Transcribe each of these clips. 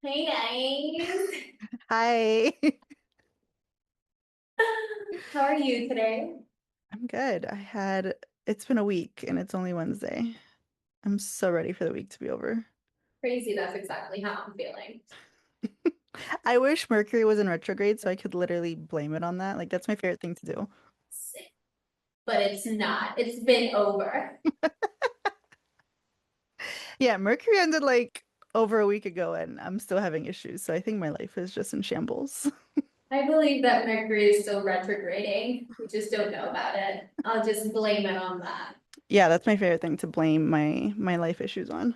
Hey guys, Hi. how are you today? I'm good. It's been a week and it's only Wednesday. I'm so ready for the week to be over. Crazy, that's exactly how I'm feeling. I wish Mercury was in retrograde so I could literally blame it on that. Like, that's my favorite thing to do. Sick. But it's not. It's been over. Yeah, Mercury ended like over a week ago and I'm still having issues. So I think my life is just in shambles. I believe that Mercury is still retrograding. We just don't know about it. I'll just blame it on that. Yeah, that's my favorite thing to blame my life issues on.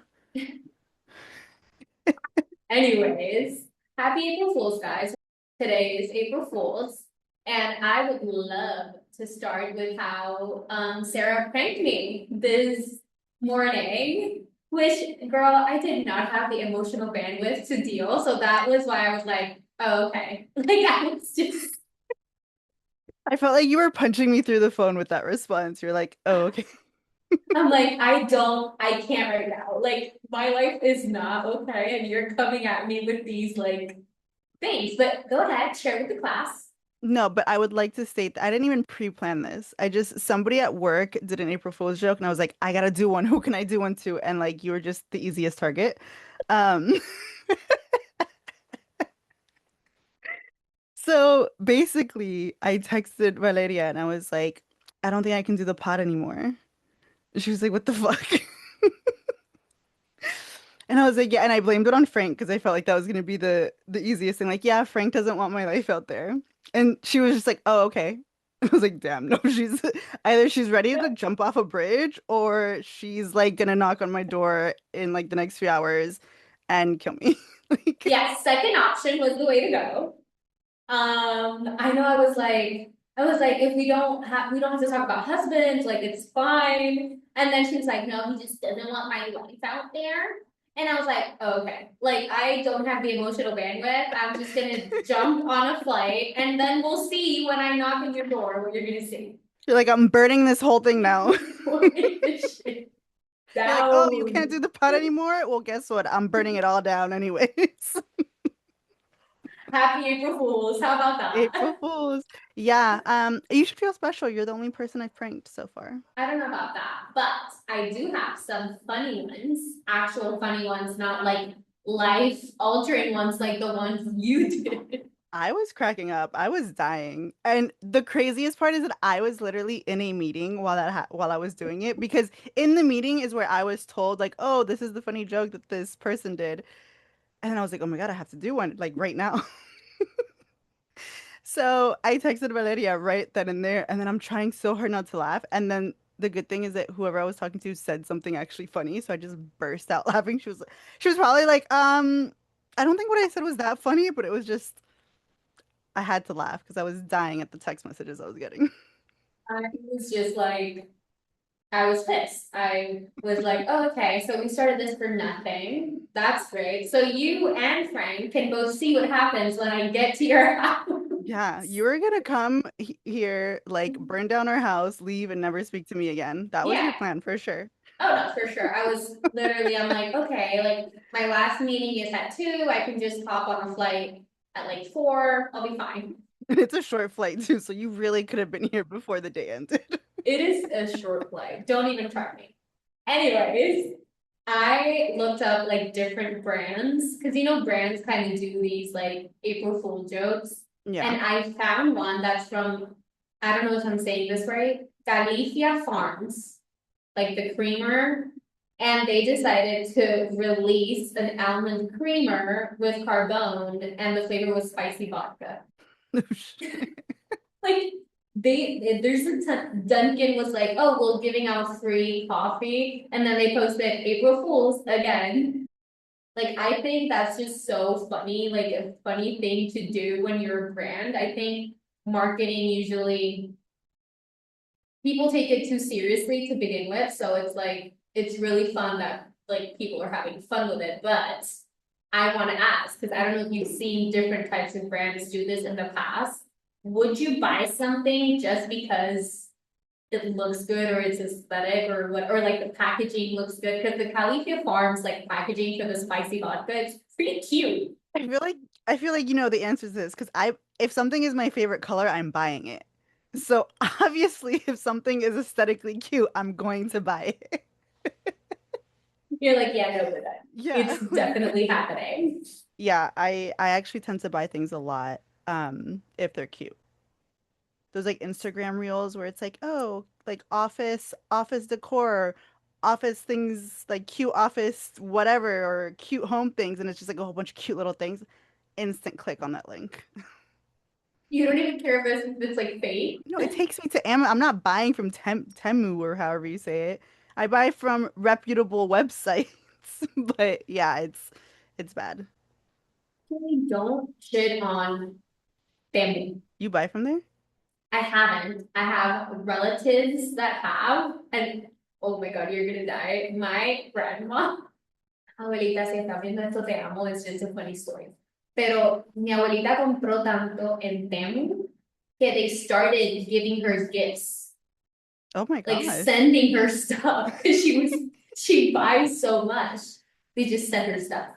Anyways, happy April Fool's, guys. Today is April Fool's, and I would love to start with how Sarah pranked me this morning. Which, girl, I did not have the emotional bandwidth to deal, so that was why I was like, oh, okay. Like I was just, I felt like you were punching me through the phone with that response. You're like, oh, okay. I'm like, I can't right now. Like my life is not okay, and you're coming at me with these like things. But go ahead, share with the class. No, but I would like to state that I didn't even pre-plan this. Somebody at work did an April Fool's joke, and I was like, I gotta do one. Who can I do one to? And like, you were just the easiest target. Um, so basically, I texted Valeria and I was like, I don't think I can do the pod anymore. She was like, what the fuck? And I was like, yeah, and I blamed it on Frank because I felt like that was gonna be the easiest thing. Like, yeah, Frank doesn't want my life out there. And she was just like, oh, okay. I was like, damn, no, she's either she's ready to jump off a bridge or she's like gonna knock on my door in like the next few hours and kill me. Like, Yes, second option was the way to go. I know I was like, if we don't have to talk about husbands, like it's fine. And then she was like, no, he just doesn't want my life out there. And I was like, oh, okay, like I don't have the emotional bandwidth. I'm just gonna jump on a flight and then we'll see when I knock on your door what you're gonna see. you're like, I'm burning this whole thing now. Burning this shit You're like, oh, you can't down. do the pod anymore? Well, guess what? I'm burning it all down anyways. Happy April Fools. How about April that? Fools. Yeah, you should feel special. You're the only person I've pranked so far. I don't know about that, but I do have some funny ones, actual funny ones, not like life altering ones like the ones you did. I was cracking up. I was dying. And the craziest part is that I was literally in a meeting while I was doing it because in the meeting is where I was told like, "Oh, this is the funny joke that this person did." And then I was like, "Oh my God, I have to do one like right now." So, I texted Valeria right then and there, and then I'm trying so hard not to laugh. And then the good thing is that whoever I was talking to said something actually funny, so I just burst out laughing. She was probably like, I don't think what I said was that funny, but it was just I had to laugh because I was dying at the text messages I was getting. I was just like, I was pissed. I was like, oh, okay, so we started this for nothing. That's great. So you and Frank can both see what happens when I get to your house. Yeah, you were gonna come here, like burn down our house, leave, and never speak to me again. That was your Yeah. plan for sure. Oh no, for sure. I was literally, I'm like, okay, like my last meeting is at 2. I can just hop on a flight at like 4. I'll be fine. It's a short flight too, so you really could have been here before the day ended. It is a short flight. Don't even try me. Anyways, I looked up like different brands because you know brands kind of do these like April Fool jokes, Yeah. and I found one that's from I don't know if I'm saying this right, Galicia Farms, like the creamer, and they decided to release an almond creamer with carbone, and the flavor was spicy vodka. No shit. Like there's a ton, Dunkin' was like, oh, we're giving out free coffee, and then they posted April Fools again. Like I think that's just so funny, like a funny thing to do when you're a brand. I think marketing usually people take it too seriously to begin with, so it's like it's really fun that like people are having fun with it. But I want to ask because I don't know if you've seen different types of brands do this in the past. Would you buy something just because it looks good or it's aesthetic or what or like the packaging looks good? Because the Califia Farms like packaging for the spicy vodka, it's pretty cute. I feel like I feel like you know the answer to this because I if something is my favorite color, I'm buying it. So obviously, if something is aesthetically cute, I'm going to buy it. You're like, yeah, no, with that. Yeah, It's definitely happening. yeah. I actually tend to buy things a lot, if they're cute. Those like Instagram reels where it's like, oh, like office decor, office things like cute office whatever or cute home things, and it's just like a whole bunch of cute little things. Instant click on that link. You don't even care if it's like fake. No, it takes me to Am. I'm not buying from Temu or however you say it. I buy from reputable websites. But yeah, it's bad. Really don't shit on family. You buy from there? I haven't. I have relatives that have, and oh my God, you're gonna die. My grandma, abuelita, si estás viendo esto, te amo, it's just a funny story. Pero mi abuelita compró tanto en Temu que they started giving her gifts, Oh my like gosh. sending her stuff because she buys so much. They just send her stuff.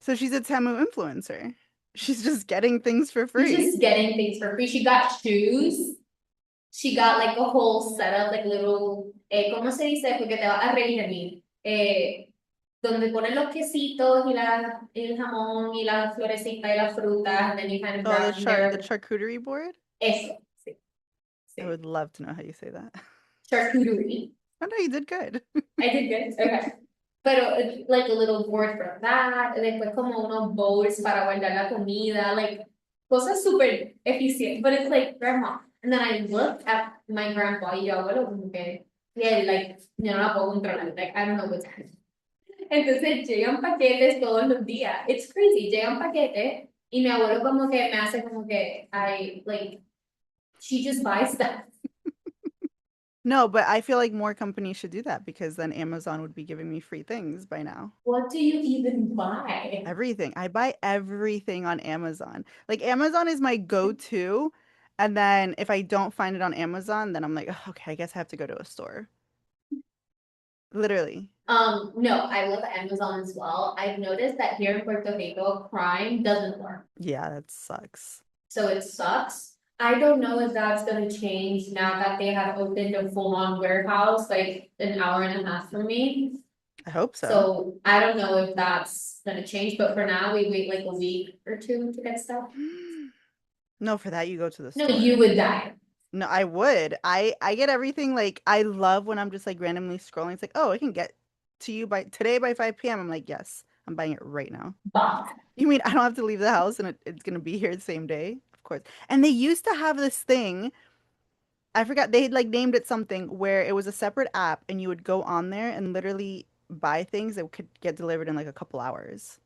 So she's a Temu influencer. She's just getting things for She's free. just getting things for free. She got shoes. She got like a whole setup, like little, ¿cómo se dice? Porque te va a reír de mí. Donde ponen los quesitos y el jamón y la florecita y las frutas, and then you kind of Oh, grab them there. the charcuterie board? Eso, sí, I sí. would love to know how you say that. Charcuterie. Oh no, you did good. I did good. Okay. Pero like a little board for that, y después como unos bowls para guardar la comida, like cosas súper eficientes. But it's like, grandma. And then I looked at my grandpa y yo, abuelo, como que, y él, like, yo no la puedo controlar, like, I don't know what's happening. Entonces llegan paquetes todos los días. It's crazy. Llegan paquetes y mi abuelo como que me hace como que, I, like, she just buys stuff. No, but I feel like more companies should do that because then Amazon would be giving me free things by now. What do you even buy? Everything. I buy everything on Amazon. Like Amazon is my go-to. And then if I don't find it on Amazon, then I'm like, "Ugh, okay, I guess I have to go to a store." Literally. No, I love Amazon as well. I've noticed that here in Puerto Rico, Prime doesn't work. Yeah, that sucks. So it sucks. I don't know if that's gonna change now that they have opened a full-on warehouse, like an hour and a half from me. I hope so. So I don't know if that's gonna change, but for now, we wait like a week or two to get stuff. No, for that you go to the No, store. you would die. No, I would. I get everything like I love when I'm just like randomly scrolling. It's like, "Oh, I can get to you by today by 5 p.m." I'm like, "Yes, I'm buying it right now." Bah. You mean I don't have to leave the house and it's gonna be here the same day? Of course. And they used to have this thing. I forgot they had like named it something where it was a separate app and you would go on there and literally buy things that could get delivered in like a couple hours.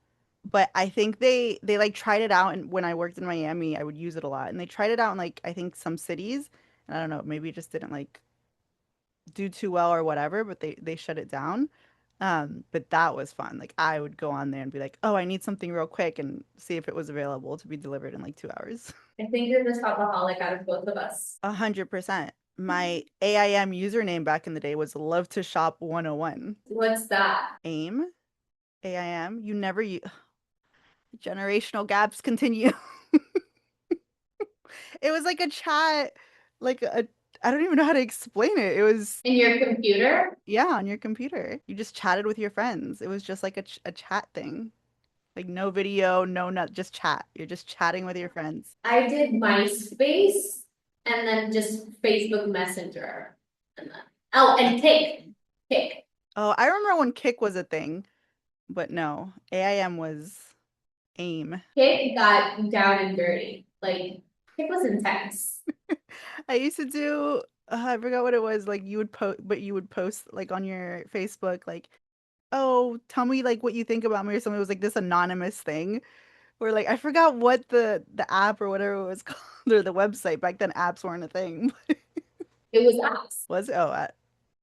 But I think they like tried it out and when I worked in Miami, I would use it a lot. And they tried it out in like I think some cities. And I don't know, maybe it just didn't like do too well or whatever, but they shut it down. But that was fun. Like I would go on there and be like, "Oh, I need something real quick," and see if it was available to be delivered in like 2 hours. I think you're the shopaholic out of both of us. 100%. My AIM username back in the day was Love to Shop 101. What's that? AIM, AIM. You never use generational gaps continue. It was like a chat, like a I don't even know how to explain it. It was In your computer? yeah, on your computer. You just chatted with your friends. It was just like a chat thing. Like no video, no not just chat. You're just chatting with your friends. I did MySpace and then just Facebook Messenger. And then, oh, and Kick. Kick. Oh, I remember when Kick was a thing, but no, AIM was AIM. Kick got down and dirty. Like, Kick was intense. I used to do I forgot what it was. Like you would post, but you would post like on your Facebook, like, "Oh, tell me like what you think about me," or something. It was like this anonymous thing, where like I forgot what the app or whatever it was called or the website back then. Apps weren't a thing. It was apps. Was it? Oh,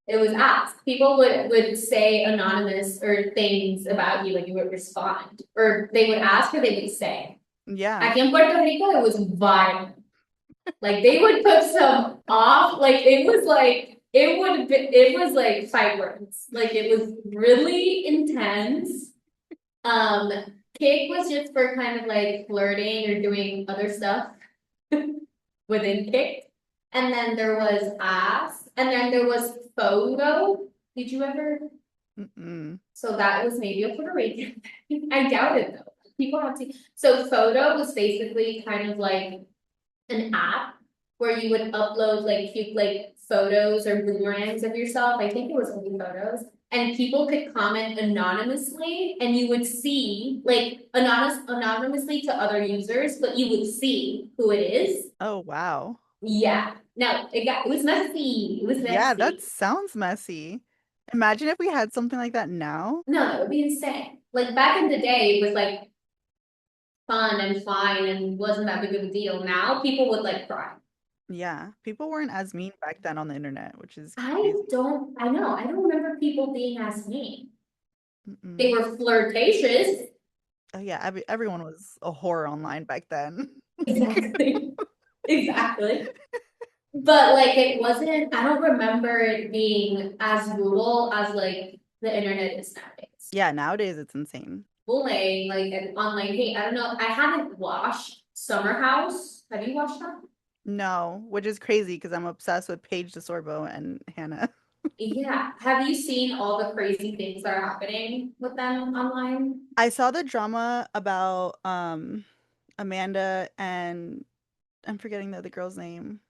It was apps. People would say anonymous or things about you and you would respond. Or they would ask or they would say. yeah. Aquí en Puerto Rico, it was violent. Like they would put some off, like it was like fight words. Like it was really intense. Kick was just for kind of like flirting or doing other stuff within kick. And then there was ass, and then there was photo. Did you ever? Mm-mm. So that was maybe a Puerto Rican thing. I doubt it though. People have to. So photo was basically kind of like an app where you would upload like cute like photos or boomerangs of yourself. I think it was only photos. And people could comment anonymously and you would see like anonymously to other users, but you would see who it is. Oh, wow. Yeah. No, it was messy. It was Yeah, that messy. sounds messy. Imagine if we had something like that now. No, that would be insane. Like back in the day, it was like fun and fine and wasn't that big of a deal. Now people would like cry. Yeah, people weren't as mean back then on the internet, which is I crazy. don't, I know, I don't remember people being as mean. They Mm-mm. were flirtatious. Oh yeah, everyone was a whore online back then. Exactly. Exactly. But like it wasn't, I don't remember it being as brutal as like the internet is nowadays. Yeah, nowadays it's insane. Bullying, like and online hate. I don't know. I haven't watched Summer House. Have you watched that? No, which is crazy because I'm obsessed with Paige DeSorbo and Hannah. Yeah. Have you seen all the crazy things that are happening with them online? I saw the drama about Amanda and I'm forgetting the other girl's name.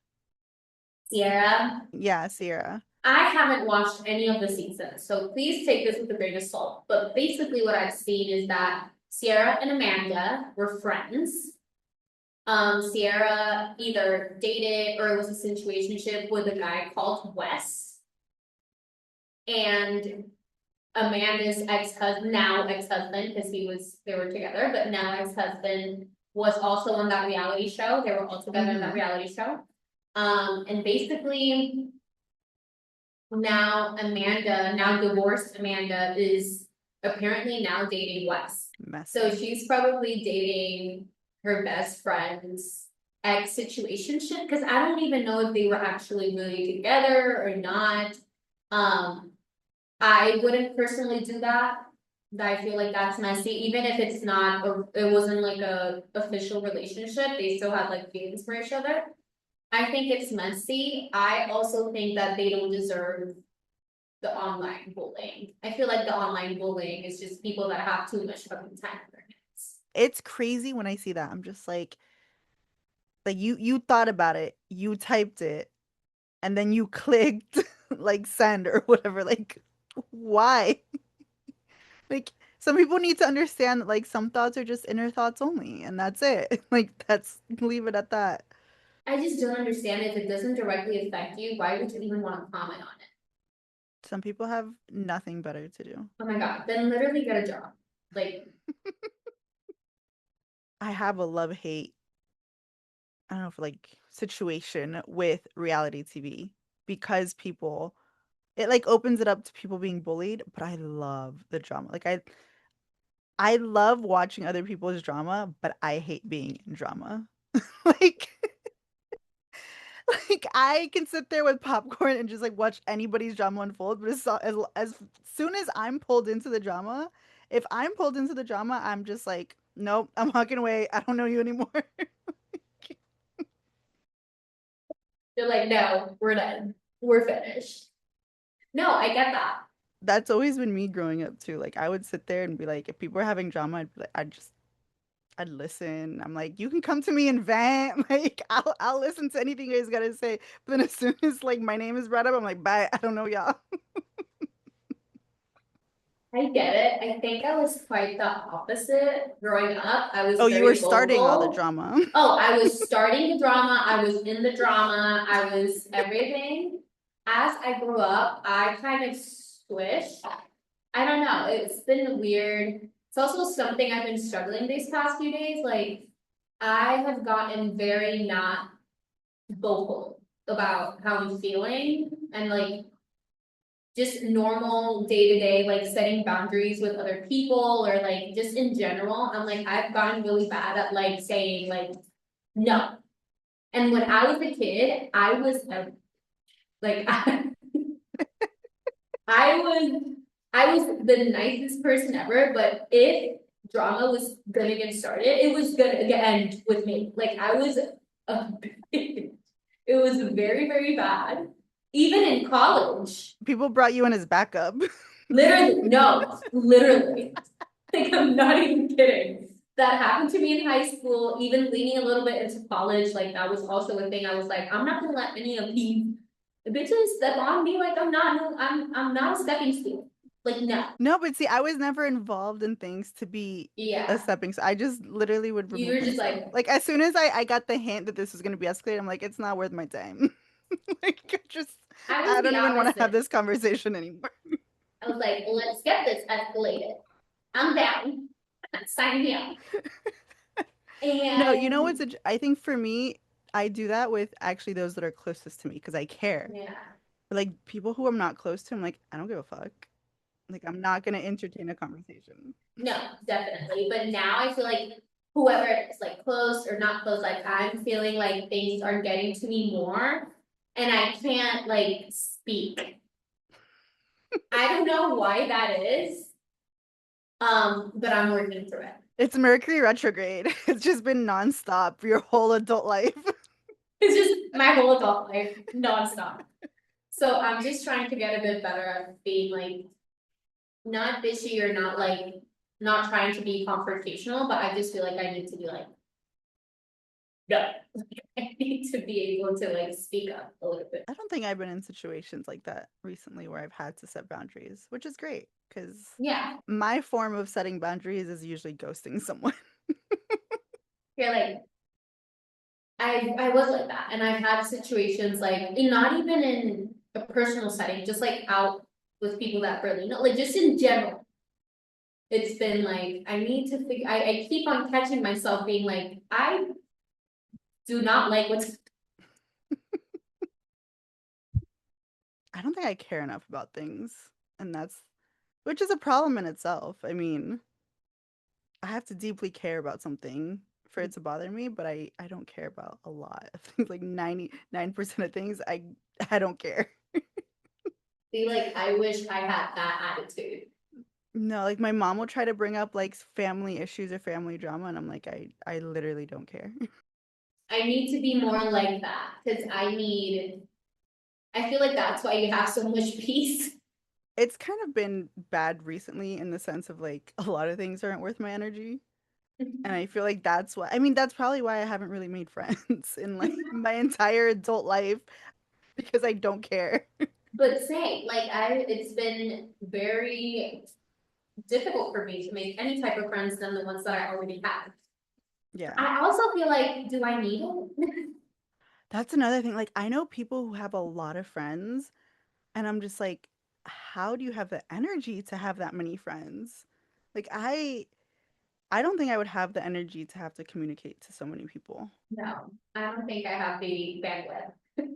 Sierra. Yeah, Sierra. I haven't watched any of the seasons, so please take this with a grain of salt. But basically, what I've seen is that Sierra and Amanda were friends. Sierra either dated or it was a situationship with a guy called Wes. And Amanda's ex-husband, now ex-husband, because they were together, but now ex-husband was also on that reality show. They were all together in that reality show. And basically now divorced Amanda is apparently now dating Wes. So Messy. she's probably dating her best friend's ex situationship because I don't even know if they were actually really together or not. I wouldn't personally do that. I feel like that's messy, even if it's not, it wasn't like a official relationship. They still have like feelings for each other. I think it's messy. I also think that they don't deserve the online bullying. I feel like the online bullying is just people that have too much fucking time on their hands. It's crazy when I see that. I'm just like you thought about it, you typed it, and then you clicked like send or whatever. Like why? Like some people need to understand that like some thoughts are just inner thoughts only, and that's it. Like that's leave it at that. I just don't understand if it doesn't directly affect you, why would you even want to comment on it? Some people have nothing better to do. Oh my god, then literally get a job. Like, I have a love-hate, I don't know if like situation with reality TV because people it like opens it up to people being bullied, but I love the drama. Like I love watching other people's drama, but I hate being in drama. Like like I can sit there with popcorn and just like watch anybody's drama unfold, but as soon as I'm pulled into the drama, if I'm pulled into the drama, I'm just like, nope, I'm walking away. I don't know you anymore. they're like, no, we're done. We're finished. No, I get that. That's always been me growing up too. Like I would sit there and be like, if people are having drama, I'd be like, I'd listen. I'm like, you can come to me and vent. Like I'll listen to anything you guys gotta say. But then as soon as like my name is brought up, I'm like, bye. I don't know y'all. I get it. I think I was quite the opposite. Growing up, I was Oh, you were very starting all the vocal. drama. Oh, I was starting the drama, I was in the drama, I was everything. As I grew up, I kind of switched. I don't know, it's been weird. It's also something I've been struggling these past few days, like I have gotten very not vocal about how I'm feeling and like just normal day-to-day, like setting boundaries with other people or like just in general. I'm like, I've gotten really bad at like saying like no. And when I was a kid, I was like I was I was the nicest person ever, but if drama was gonna get started, it was gonna end with me. Like I was a it was very, very bad. Even in college, People brought you in as backup. literally, no, literally. Like I'm not even kidding. That happened to me in high school, even leaning a little bit into college, like that was also a thing. I was like, I'm not gonna let any of these bitches step on me like I'm not, no, I'm not a stepping stool. Like, no. No, but see, I was never involved in things to be a Yeah. stepping stone. I just literally would You remove were just myself. like, Like as soon as I got the hint that this was going to be escalated, I'm like, it's not worth my time. Like just I was I the don't even want to have opposite. this conversation anymore. I was like, let's get this escalated. I'm down. Sign me up. No, you know And I think for me, I do that with actually those that are closest to me because I care. yeah, But like people who I'm not close to, I'm like, I don't give a fuck. Like I'm not gonna entertain a conversation. no, definitely. But now I feel like whoever is like close or not close, like I'm feeling like things are getting to me more and I can't like speak. I don't know why that is. But I'm working through it. It's Mercury retrograde. It's just been nonstop your whole adult life. It's just my whole adult life, nonstop. So I'm just trying to get a bit better at being like not bitchy or not like not trying to be confrontational, but I just feel like I need to be like, no. I need to be able to like speak up a little bit. I don't think I've been in situations like that recently where I've had to set boundaries, which is great because Yeah. my form of setting boundaries is usually ghosting someone. You're like, I was like that. And I've had situations like not even in a personal setting, just like out with people that really know, like just in general. It's been like, I need to figure, I keep on catching myself being like, I do not like what's I don't think I care enough about things, and which is a problem in itself. I mean, I have to deeply care about something for it to bother me, but I don't care about a lot of things. Like 99% of things I don't care. be like, I wish I had that attitude. No, like my mom will try to bring up like family issues or family drama, and I'm like, I literally don't care. I need to be more like that because I feel like that's why you have so much peace. It's kind of been bad recently in the sense of like a lot of things aren't worth my energy. And I feel like that's why, I mean, that's probably why I haven't really made friends in like my entire adult life because I don't care. But say, like it's been very difficult for me to make any type of friends than the ones that I already have. Yeah. I also feel like, do I need it? That's another thing. Like, I know people who have a lot of friends, and I'm just like, how do you have the energy to have that many friends? Like, I don't think I would have the energy to have to communicate to so many people. No, I don't think I have the bandwidth.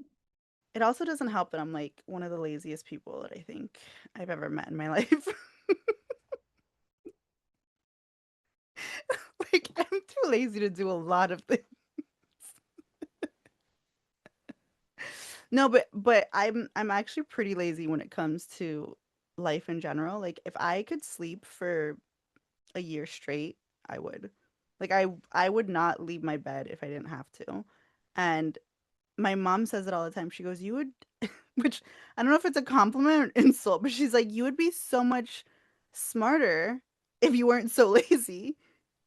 It also doesn't help that I'm like one of the laziest people that I think I've ever met in my life. Like, I'm too lazy to do a lot of things. No, but I'm actually pretty lazy when it comes to life in general. Like if I could sleep for a year straight, I would. Like I would not leave my bed if I didn't have to. And my mom says it all the time. She goes, "You would," which I don't know if it's a compliment or insult, but she's like, "You would be so much smarter if you weren't so lazy."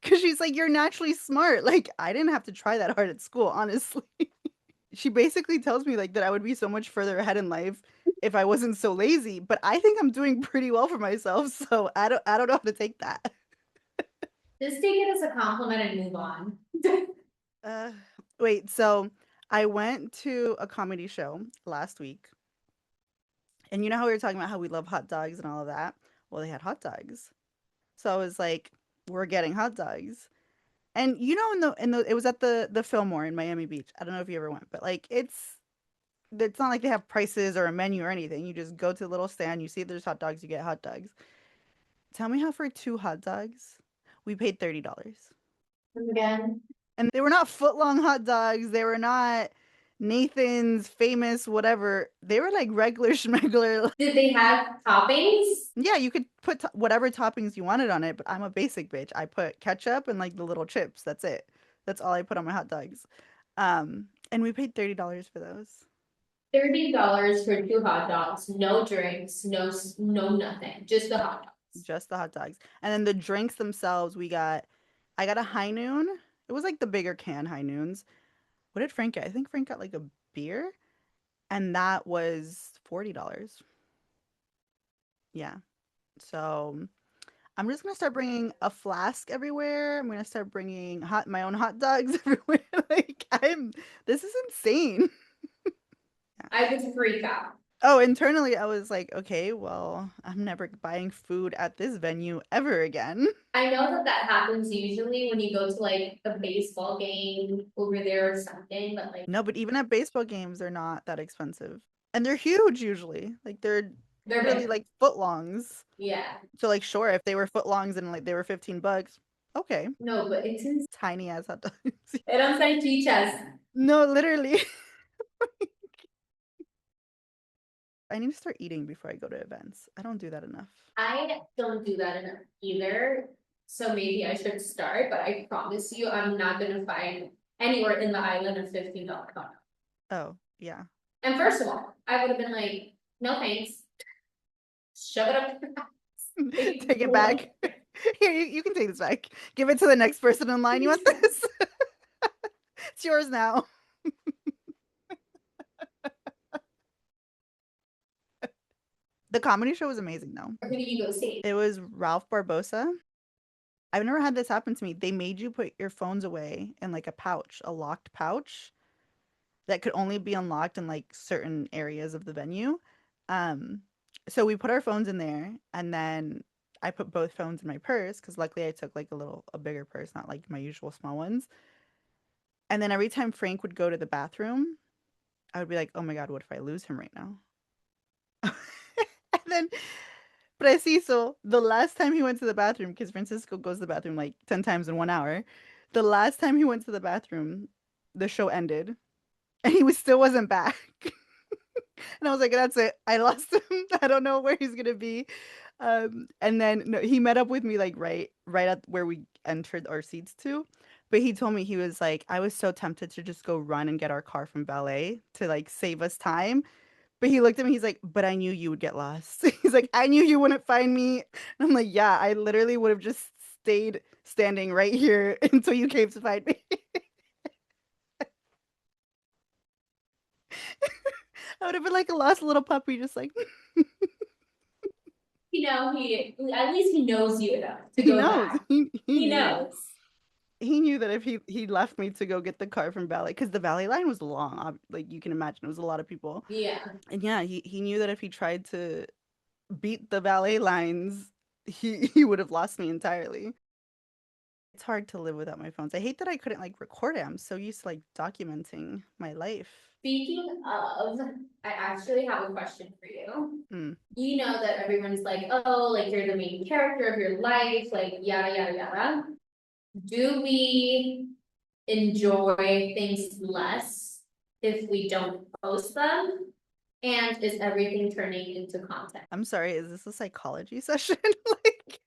Cuz she's like, "You're naturally smart." Like I didn't have to try that hard at school, honestly. She basically tells me like that I would be so much further ahead in life if I wasn't so lazy, but I think I'm doing pretty well for myself, so I don't know how to take that. Just take it as a compliment and move on. Uh, wait, so I went to a comedy show last week, and you know how we were talking about how we love hot dogs and all of that? Well, they had hot dogs. So I was like, we're getting hot dogs. And you know in the it was at the Fillmore in Miami Beach. I don't know if you ever went, but like it's not like they have prices or a menu or anything. You just go to the little stand, you see if there's hot dogs, you get hot dogs. Tell me how for two hot dogs, we paid $30. Again, And they were not foot long hot dogs. They were not. Nathan's, Famous, whatever. They were like regular schmegular. Did they have toppings? Yeah, you could put whatever toppings you wanted on it, but I'm a basic bitch. I put ketchup and like the little chips. That's it. That's all I put on my hot dogs. And we paid $30 for those. $30 for 2 hot dogs, no drinks, no nothing, just the hot dogs. Just the hot dogs. And then the drinks themselves, I got a high noon. It was like the bigger can high noons. What did Frank get? I think Frank got like a beer, and that was $40. Yeah. So I'm just gonna start bringing a flask everywhere. I'm gonna start bringing my own hot dogs everywhere. Like this is insane. I would freak out. Oh, internally I was like, okay, well, I'm never buying food at this venue ever again. I know that that happens usually when you go to like a baseball game over there or something, but like No, but even at baseball games, they're not that expensive. And they're huge usually. Like they're they're really big. like footlongs. Yeah. So like sure, if they were footlongs and like they were $15, okay. No, but it's in Tiny ass hot dogs. eran salchichas. No, literally. I need to start eating before I go to events. I don't do that enough. I don't do that enough either. So maybe I should start, but I promise you I'm not gonna find anywhere in the island a $15 hot dog. Oh, yeah. And first of all, I would have been like, no thanks. Shove it up your ass. Take it back. Here, you can take this back. Give it to the next person in line. You want this? It's yours now. The comedy show was amazing, though. Who did you go see? It was Ralph Barbosa. I've never had this happen to me. They made you put your phones away in like a pouch, a locked pouch that could only be unlocked in like certain areas of the venue. Um, so we put our phones in there, and then I put both phones in my purse because luckily I took like a bigger purse, not like my usual small ones. And then every time Frank would go to the bathroom, I would be like, "Oh my God, what if I lose him right now?" And then Preciso, the last time he went to the bathroom, because Francisco goes to the bathroom like 10 times in 1 hour, the last time he went to the bathroom, the show ended and he still wasn't back. And I was like, that's it. I lost him. I don't know where he's gonna be. And then no, he met up with me like right at where we entered our seats to. But he told me he was like, I was so tempted to just go run and get our car from valet to like save us time. But he looked at me, he's like, but I knew you would get lost. He's like, I knew you wouldn't find me. And I'm like, yeah, I literally would have just stayed standing right here until you came to find me. I would have been like a lost little puppy, just like He at least he knows you enough to he go knows. back. He He knew. knows. He knew that if he left me to go get the car from valet, because the valet line was long, like you can imagine, it was a lot of people. Yeah. And yeah, he knew that if he tried to beat the valet lines, he would have lost me entirely. It's hard to live without my phones. I hate that I couldn't like record it. I'm so used to like documenting my life. Speaking of, I actually have a question for you. Mm. You know that everyone's like, oh, like you're the main character of your life, like yada yada yada. Do we enjoy things less if we don't post them? And is everything turning into content? I'm sorry, is this a psychology session? Like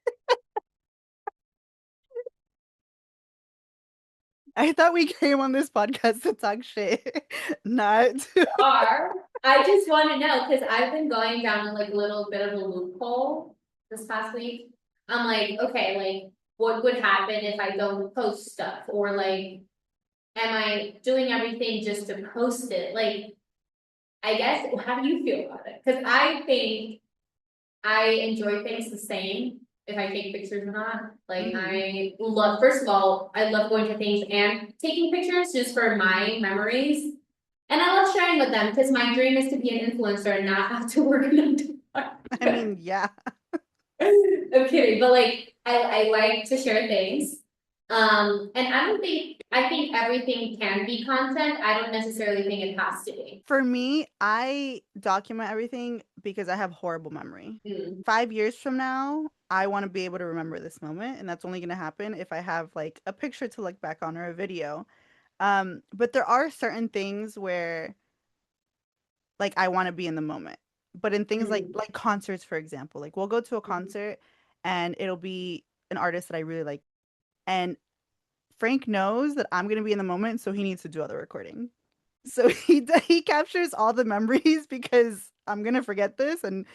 I thought we came on this podcast to talk shit, not to... I just want to know because I've been going down a like little bit of a loophole this past week. I'm like, okay, like what would happen if I don't post stuff? Or like, am I doing everything just to post it? Like, I guess, how do you feel about it? Because I think I enjoy things the same if I take pictures or not. Like I love, first of all, I love going to things and taking pictures just for my memories. And I love sharing with them because my dream is to be an influencer and not have to work 9 to 5. I mean, yeah. I'm kidding, but like I like to share things. And I think everything can be content. I don't necessarily think it has to be. For me, I document everything because I have horrible memory. 5 years from now, I want to be able to remember this moment, and that's only going to happen if I have like a picture to look back on or a video. But there are certain things where like I want to be in the moment. But in things Mm. like concerts, for example, like we'll go to a concert and it'll be an artist that I really like. And Frank knows that I'm gonna be in the moment, so he needs to do all the recording. So he captures all the memories because I'm gonna forget this, and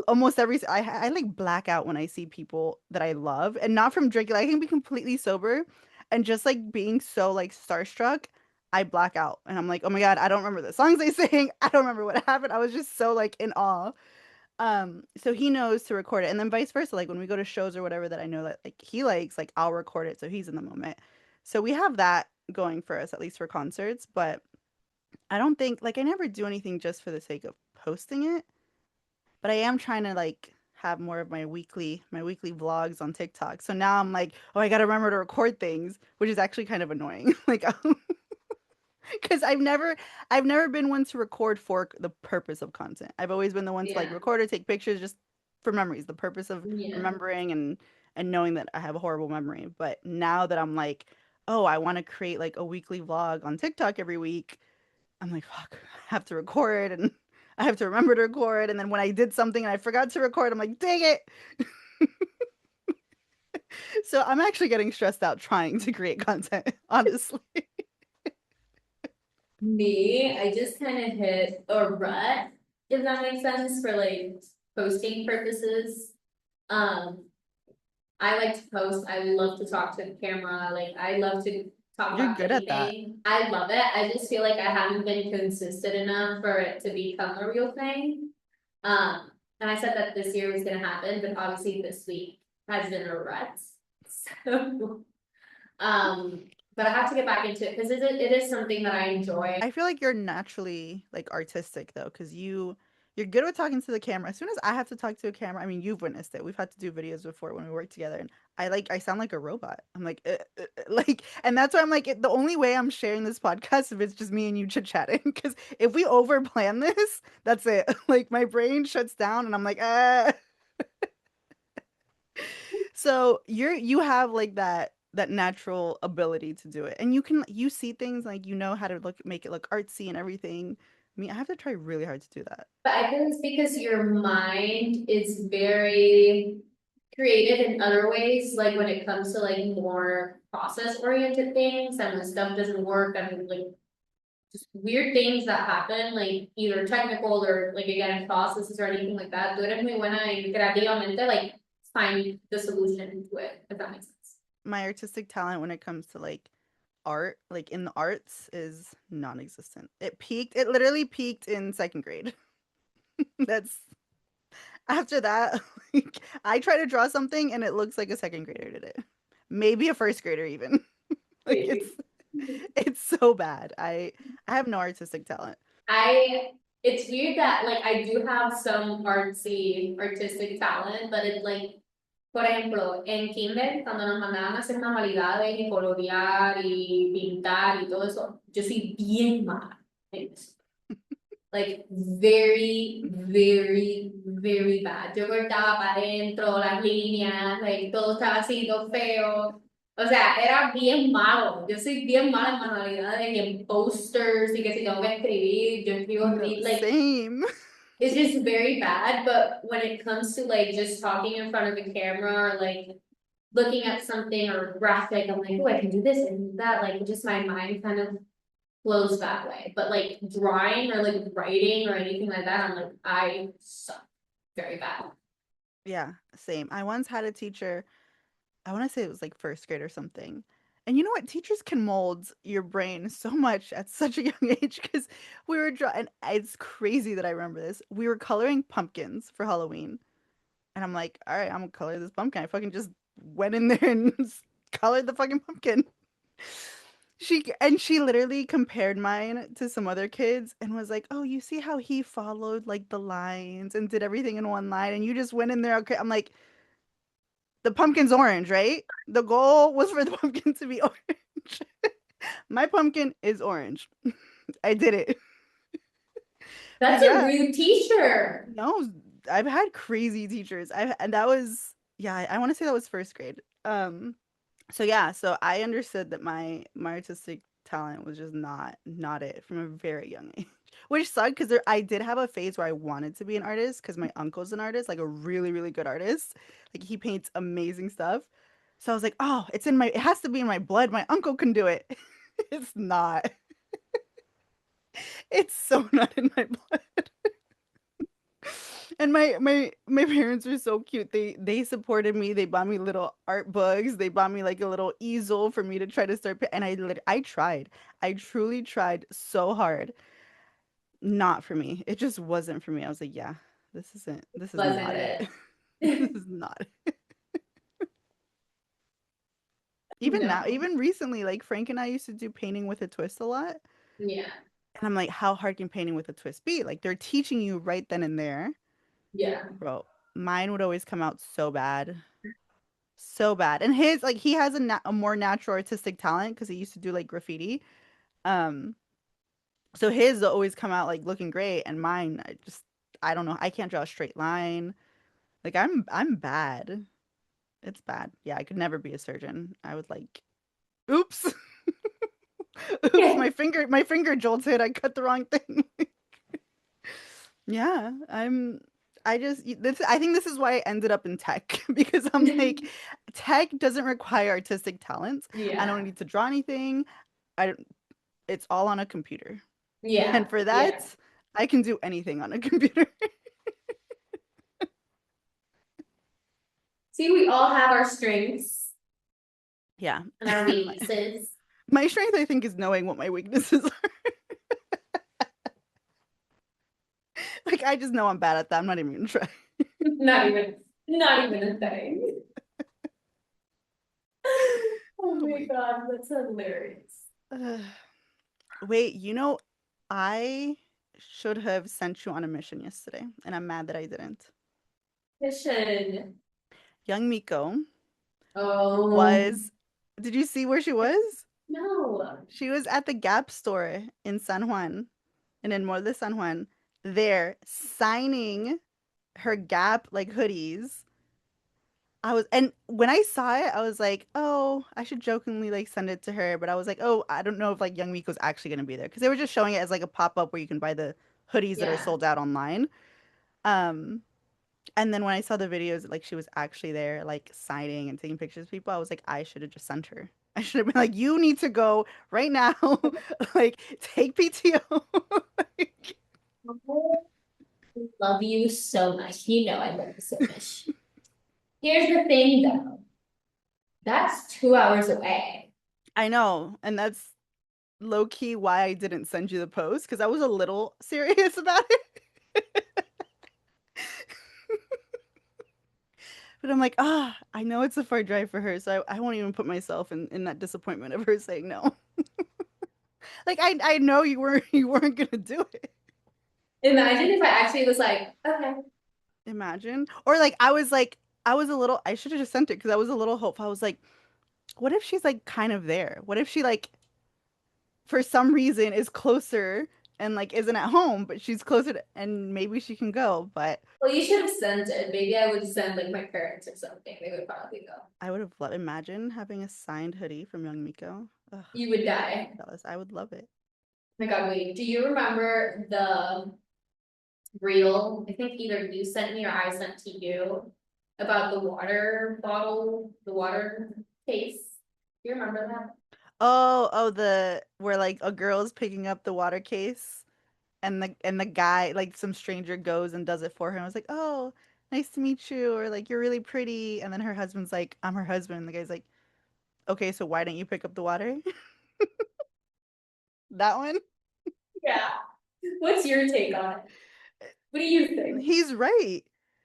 almost every I like black out when I see people that I love, and not from drinking. I can be completely sober, and just like being so like starstruck, I black out, and I'm like, oh my God, I don't remember the songs they sang. I don't remember what happened. I was just so like in awe. So he knows to record it, and then vice versa. Like when we go to shows or whatever that I know that like he likes, like I'll record it so he's in the moment. So we have that going for us, at least for concerts. But I don't think like I never do anything just for the sake of posting it. But I am trying to like have more of my weekly vlogs on TikTok. So now I'm like, oh, I gotta remember to record things, which is actually kind of annoying. Like, because I've never been one to record for the purpose of content. I've always been the one to like Yeah, record or take pictures just for memories, the purpose of yeah. remembering and knowing that I have a horrible memory. But now that I'm like, oh, I want to create like a weekly vlog on TikTok every week, I'm like, fuck, I have to record and I have to remember to record. And then when I did something and I forgot to record, I'm like, dang it. So I'm actually getting stressed out trying to create content, honestly. Me, I just kind of hit a rut, if that makes sense, for like posting purposes. Um, I like to post, I love to talk to the camera, like I love to talk You're about good at that. anything. I love it. I just feel like I haven't been consistent enough for it to become a real thing. Um, and I said that this year was gonna happen, but obviously this week has been a rut. So, um, but I have to get back into it because it is something that I enjoy. I feel like you're naturally like artistic though, because you're good with talking to the camera. As soon as I have to talk to a camera, I mean, you've witnessed it. We've had to do videos before when we work together, and I sound like a robot. I'm like, like, and that's why I'm like, the only way I'm sharing this podcast if it's just me and you chit chatting. Because if we over plan this, that's it. Like my brain shuts down, and I'm like, ah. So you have like that natural ability to do it. And you see things like you know how to look make it look artsy and everything. I mean, I have to try really hard to do that. But I think it's because your mind is very creative in other ways, like when it comes to like more process oriented things and when stuff doesn't work and like just weird things that happen, like either technical or like again processes or anything like that. Tú eres muy buena en creativamente, like find the solution to it, if that makes sense. My artistic talent when it comes to like art, like in the arts, is non-existent. It literally peaked in second grade. That's after that, like I try to draw something and it looks like a second grader did it. Maybe a first grader even. Like it's so bad. I have no artistic talent. I it's weird that like I do have some artistic talent, but it's like, por ejemplo, en kinder, cuando nos mandaban a hacer manualidades y colorear y pintar y todo eso, yo soy bien mala en eso. Like very, very, very bad. Yo cortaba para adentro las líneas, like, todo estaba así, todo feo. O sea, era bien malo. Yo soy bien mala en manualidades y en posters y que si tengo que escribir, yo escribo No, like, same. it's just very bad. But when it comes to like just talking in front of the camera or like looking at something or graphic, I'm like, oh, I can do this and do that. Like just my mind kind of flows that way. But like drawing or like writing or anything like that, I'm like, I suck very bad. Yeah, same. I once had a teacher, I want to say it was like first grade or something. And you know what? Teachers can mold your brain so much at such a young age because we were drawing. It's crazy that I remember this. We were coloring pumpkins for Halloween. And I'm like, all right, I'm gonna color this pumpkin. I fucking just went in there and colored the fucking pumpkin. She literally compared mine to some other kids and was like, "Oh, you see how he followed like the lines and did everything in one line, and you just went in there." Okay, I'm like, the pumpkin's orange, right? The goal was for the pumpkin to be orange. My pumpkin is orange. I did it. But That's a yeah, rude teacher. no, I've had crazy teachers. And that was yeah, I want to say that was first grade. So yeah, so I understood that my artistic talent was just not it from a very young age. Which sucked because there I did have a phase where I wanted to be an artist because my uncle's an artist, like a really, really good artist. Like he paints amazing stuff. So I was like, oh, it has to be in my blood. My uncle can do it. It's not. It's so not in my blood. And my parents were so cute. They supported me. They bought me little art books. They bought me like a little easel for me to try to start. And I tried. I truly tried so hard. Not for me. It just wasn't for me. I was like, yeah, this isn't. This is Wasn't not it. it? This is not it. Even now, No. even recently, like Frank and I used to do painting with a twist a lot. Yeah. And I'm like, how hard can painting with a twist be? Like they're teaching you right then and there. Yeah. Bro, mine would always come out so bad. So bad. And his like he has a more natural artistic talent because he used to do like graffiti. Um, so his will always come out like looking great, and mine, I don't know. I can't draw a straight line. Like I'm bad. It's bad. Yeah, I could never be a surgeon. I would like, oops, oops, Yeah. my finger jolted. I cut the wrong thing. Yeah, I think this is why I ended up in tech because I'm like tech doesn't require artistic talents. I don't Yeah. need to draw anything. I don't It's all on a computer. Yeah. And for Yeah. that, I can do anything on a computer. See, we all have our strengths Yeah. and our My, weaknesses. my strength I think is knowing what my weaknesses are. Like I just know I'm bad at that. I'm not even gonna try. Not even a thing. Oh Oh my my God, that's hilarious. God. Wait, I should have sent you on a mission yesterday, and I'm mad that I didn't. Mission. Young Miko Oh, was, did you see where she was? no. She was at the Gap store in San Juan, and in More de San Juan, there signing her Gap like hoodies. And when I saw it, I was like, oh, I should jokingly like send it to her. But I was like, oh, I don't know if like Young Miko's actually gonna be there because they were just showing it as like a pop up where you can buy the hoodies that are Yeah. sold out online. Um, and then when I saw the videos, like she was actually there, like signing and taking pictures of people, I was like, I should have just sent her. I should have been like, you need to go right now, like take PTO. Like, I love you so much. You know I love you so much. Here's the thing though. That's 2 hours away. I know, and that's low key why I didn't send you the post because I was a little serious about it. But I'm like, I know it's a far drive for her, so I won't even put myself in that disappointment of her saying no. Like I know you weren't gonna do it. Imagine if I actually was okay. Imagine. Or like I was a little I should have just sent it because I was a little hopeful. I was like, what if she's like kind of there? What if she like for some reason is closer and like isn't at home, but she's closer and maybe she can go, but Well, you should have sent it. Maybe I would send like my parents or something. They would probably go. I would have loved imagine having a signed hoodie from Young Miko. Ugh, You would die. jealous. I would love it. Oh my God, wait. Do you remember the reel? I think either you sent me or I sent to you about the water bottle, the water case. Do you remember that? Oh, the where like a girl's picking up the water case and the guy like some stranger goes and does it for her. I was like, "Oh, nice to meet you," or like, "You're really pretty." And then her husband's like, "I'm her husband." The guy's like, "Okay, so why didn't you pick up the water?" That one? Yeah. What's your take on it? What do you think? He's right.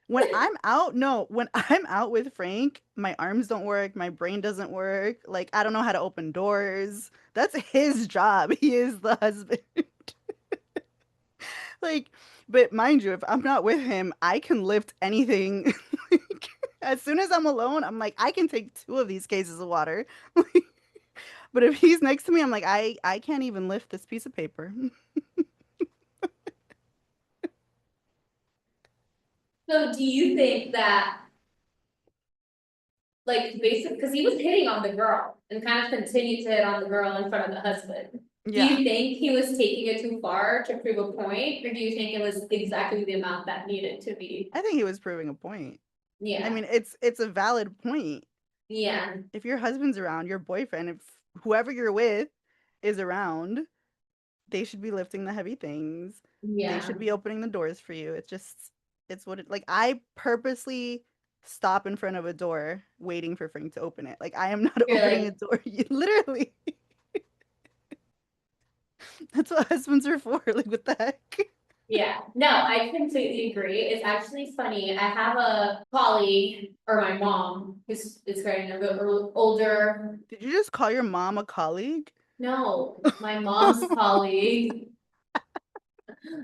When I'm out with Frank, my arms don't work, my brain doesn't work. Like, I don't know how to open doors. That's his job. He is the husband. Like, but mind you, if I'm not with him, I can lift anything. Like, as soon as I'm alone, I'm like, I can take two of these cases of water. But if he's next to me, I'm like, I can't even lift this piece of paper. So do you think that like basically, because he was hitting on the girl and kind of continued to hit on the girl in front of the husband. Do Yeah. you think he was taking it too far to prove a point, or do you think it was exactly the amount that needed to be? I think he was proving a point. I Yeah, mean, it's a valid point. yeah, If your husband's around, your boyfriend, if whoever you're with is around, they should be lifting the heavy things. They yeah. should be opening the doors for you. It's just it's what it like I purposely stop in front of a door waiting for Frank to open it. Like I am not You're opening a like, door. Literally. That's what husbands are for. Like what the heck? yeah, no, I completely agree. It's actually funny. I have a colleague, or my mom, who's is very older. Did you just call your mom a colleague? No, my mom's colleague.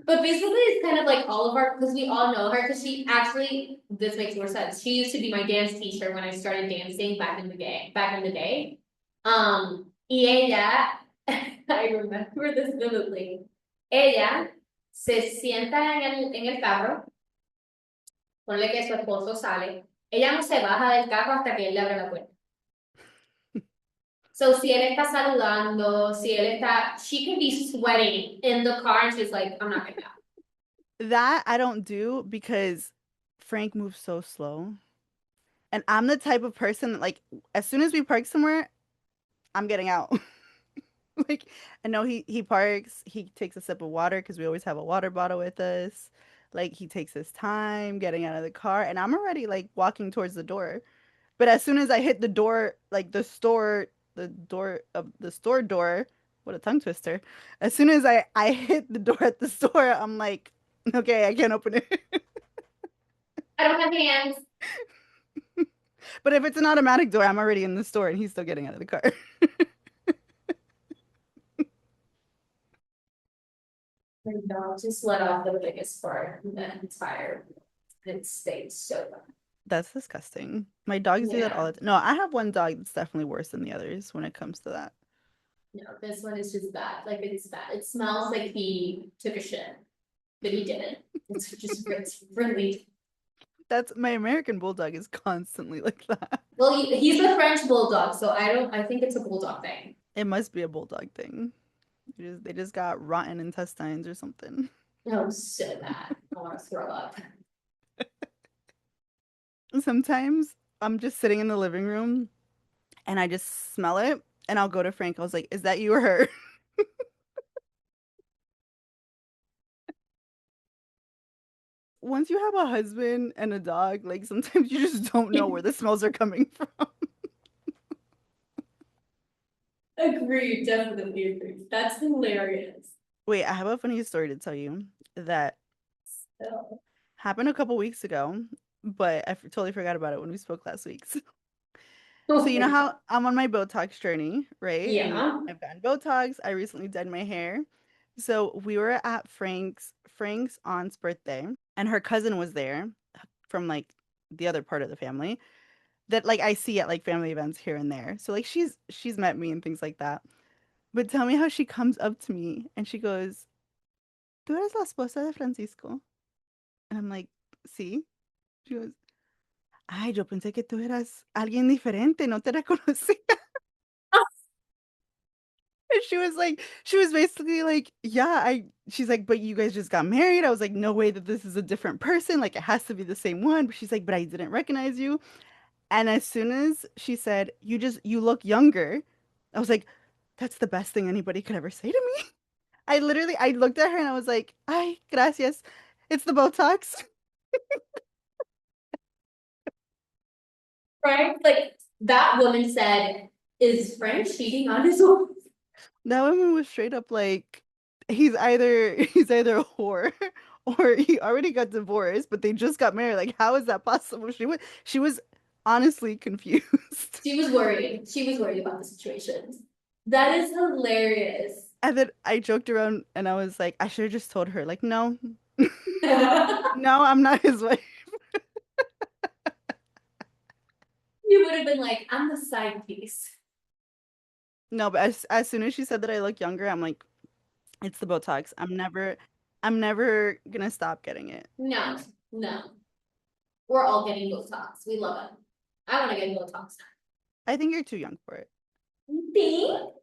But basically, it's kind of like all of our, because we all know her, because she actually, this makes more sense. She used to be my dance teacher when I started dancing back in the day. Y ella, I remember this vividly. Ella se sienta en el carro, ponle que su esposo sale. Ella no se baja del carro hasta que él le abre la puerta. So, si él está saludando, si él está, she can be sweating in the car and she's like, I'm not gonna go. That I don't do because Frank moves so slow. And I'm the type of person that like as soon as we park somewhere, I'm getting out. Like I know he parks, he takes a sip of water because we always have a water bottle with us. Like he takes his time getting out of the car and I'm already like walking towards the door. But as soon as I hit the door, like the store door, what a tongue twister. As soon as I hit the door at the store, I'm like, okay, I can't open it. I don't have hands. But if it's an automatic door, I'm already in the store and he's still getting out of the car. And dog just let off the biggest fart in the entire. It stayed so bad. That's disgusting. My dogs do that all Yeah, the time. No, I have one dog that's definitely worse than the others when it comes to that. no, this one is just bad. Like it's bad. It smells like he took a shit, but he didn't. It's really. That's my American bulldog is constantly like that. Well, he's a French bulldog, so I don't. I think it's a bulldog thing. It must be a bulldog thing. They just got rotten intestines or something. Oh, so bad. I want to throw up. Sometimes I'm just sitting in the living room and I just smell it and I'll go to Frank. I was like, "Is that you or her?" Once you have a husband and a dog, like sometimes you just don't know where the smells are coming from. Agreed, definitely agreed. That's hilarious. Wait, I have a funny story to tell you that So, happened a couple weeks ago, but totally forgot about it when we spoke last week. So you know okay. how I'm on my Botox journey, right? And Yeah. I've gotten Botox. I recently dyed my hair. So we were at Frank's aunt's birthday, and her cousin was there from like the other part of the family that like I see at like family events here and there. So like she's met me and things like that. But tell me how she comes up to me and she goes, "¿Tú eres la esposa de Francisco?" And I'm like, "Sí." She goes, "Ay, yo pensé que tú eras alguien diferente, no te reconocí." And she was basically like, yeah, she's like, but you guys just got married. I was like, no way that this is a different person. Like, it has to be the same one. But she's like, but I didn't recognize you. And as soon as she said, you look younger, I was like, that's the best thing anybody could ever say to me. I looked at her and I was like, ay, gracias. It's the Botox. Frank, like that woman said, is Frank cheating on his wife? That woman was straight up like, he's either a whore or he already got divorced, but they just got married. Like, how is that possible? She was honestly confused. She was worried. She was worried about the situation. That is hilarious. And then I joked around and I was like, I should have just told her, like, no, You no, I'm not his wife. would have been like, I'm the side piece. No, but as soon as she said that I look younger, I'm like, it's the Botox. I'm never gonna stop getting it. No, no. We're all getting Botox. We love it. I want to get Botox. I think you're too young for it. Think?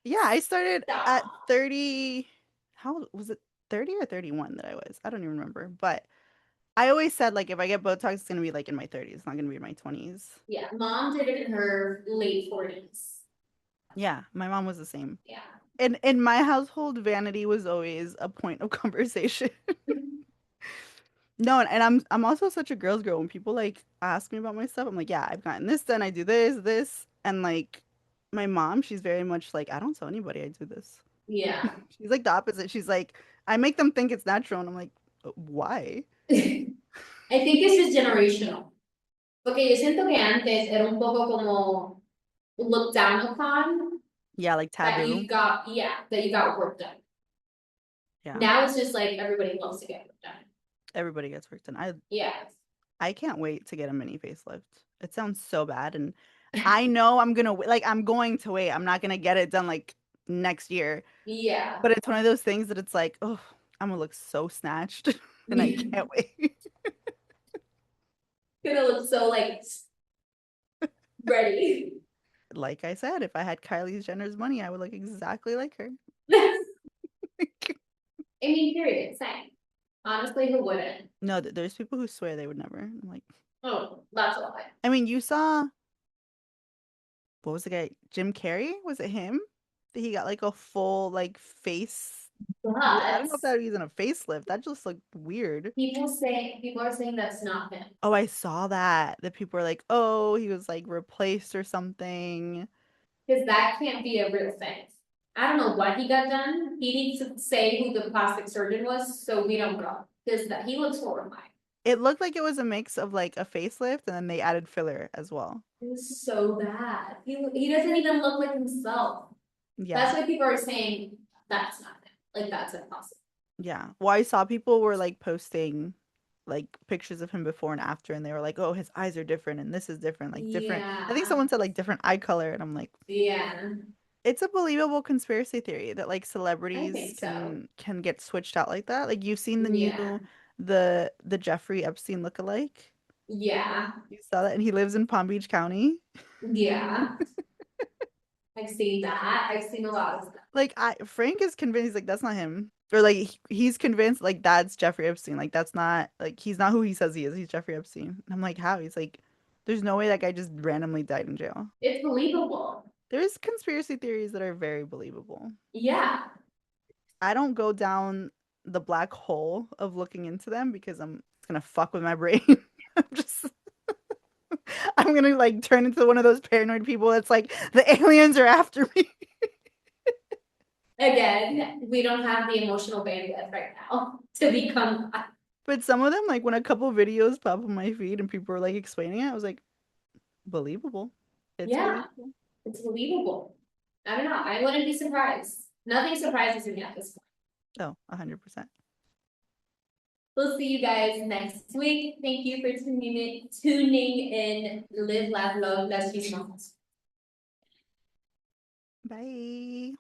Yeah, I started at Stop. 30. How was it? 30 or 31 that I was. I don't even remember. But I always said like if I get Botox, it's gonna be like in my 30s. It's not gonna be in my 20s. Yeah, mom did it in her late 40s. Yeah, my mom was the same. Yeah. And in my household, vanity was always a point of conversation. No, and I'm also such a girl's girl. When people like ask me about my stuff, I'm like, yeah, I've gotten this done. I do this, and like my mom, she's very much like, I don't tell anybody I do this. Yeah. She's like the opposite. She's like, I make them think it's natural, and I'm like, why? I think it's just generational. Porque yo siento que antes era un poco como looked down upon Yeah, like that taboo. that you got work done. Yeah, Now it's just like everybody loves to get work done. everybody gets work done. Yeah. I can't wait to get a mini facelift. It sounds so bad, and I know I'm gonna like I'm going to wait. I'm not gonna get it done like next year. Yeah. But it's one of those things that it's like, oh, I'm gonna look so snatched, and I can't wait. Gonna look so like ready. Like I said, if I had Kylie Jenner's money, I would look exactly like her. I mean, period. Same. Honestly, who wouldn't? No, there's people who swear they would never. I'm like, Oh, that's a lie. I mean, you saw what was the guy? Jim Carrey? Was it him? That he got like a full like face. I But don't know if that was even a facelift. That just looked weird. people are saying that's not him. Oh, I saw that. That people were like, oh, he was like replaced or something. Because that can't be a real thing. I don't know what he got done. He needs to say who the plastic surgeon was so we don't go. Because that he looks horrifying. It looked like it was a mix of like a facelift and then they added filler as well. It was so bad. He doesn't even look like himself. Yeah. That's why people are saying that's not him. Like that's impossible. Yeah. Well, I saw people were like posting like pictures of him before and after, and they were like, "Oh, his eyes are different, and this is different, like different." I think Yeah. someone said like different eye color, and I'm like, Yeah. it's a believable conspiracy theory that like I celebrities think so. can get switched out like that. Like you've seen the Yeah. new the Jeffrey Epstein lookalike. Yeah. You saw that, and he lives in Palm Beach County. Yeah. I've seen that. I've seen a lot of stuff. Like Frank is convinced he's like that's not him. Or like he's convinced like that's Jeffrey Epstein. Like that's not like he's not who he says he is. He's Jeffrey Epstein. And I'm like, how? He's like, there's no way that guy just randomly died in jail. It's believable. There's conspiracy theories that are very believable. Yeah. I don't go down the black hole of looking into them because it's gonna fuck with my brain. I'm just I'm gonna like turn into one of those paranoid people that's like the aliens are after me. Again, we don't have the emotional bandwidth right now to become that. But some of them, like when a couple videos pop on my feed and people are like explaining it, I was like, believable. It's Yeah, believable. it's believable. I don't know. I wouldn't be surprised. Nothing surprises me at this point. Oh, 100%. We'll see you guys next week. Thank you for tuning in. Live, laugh, love. Las Chismosas. Bye.